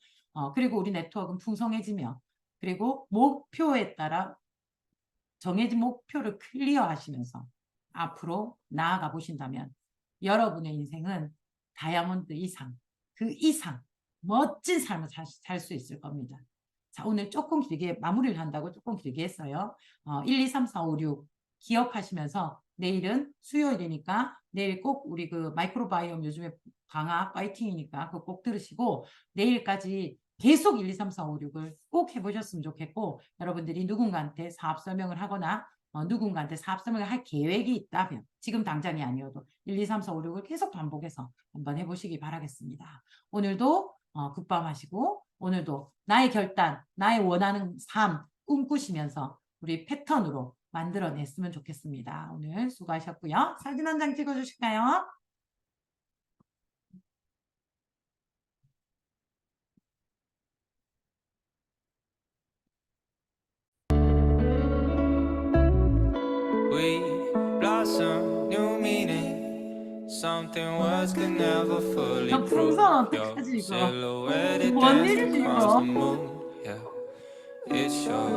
그리고 우리 네트워크는 풍성해지며 그리고 목표에 따라 정해진 목표를 클리어하시면서 앞으로 나아가 보신다면 여러분의 인생은 다이아몬드 이상, 그 이상 멋진 삶을 살 수 있을 겁니다. 자, 오늘 조금 길게 마무리를 한다고 조금 길게 했어요. 1, 2, 3, 4, 5, 6 기억하시면서 내일은 수요일이니까 내일 꼭 우리 그 마이크로바이옴 요즘에 강화 파이팅이니까 그거 꼭 들으시고 내일까지 계속 1, 2, 3, 4, 5, 6을 꼭 해보셨으면 좋겠고 여러분들이 누군가한테 사업 설명을 하거나 누군가한테 사업 설명을 할 계획이 있다면 지금 당장이 아니어도 1, 2, 3, 4, 5, 6을 계속 반복해서 한번 해보시기 바라겠습니다. 오늘도 굿밤하시고 오늘도 나의 결단, 나의 원하는 삶 꿈꾸시면서 우리 패턴으로 만들어냈으면 좋겠습니다. 오늘 수고하셨고요. 사진 한 장 찍어주실까요? We blossom, new meaning. Something words can never fully 저 prove. 풍선 Your 어떡하지 이거? silhouette it 뭔 danced 일이지 across 이거? the moon. Yeah, it's your,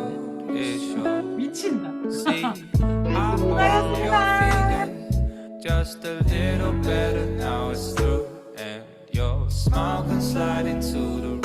it's your. 미친다. See, I hope you're feeling just a little better now it's through, and your smile can slide into the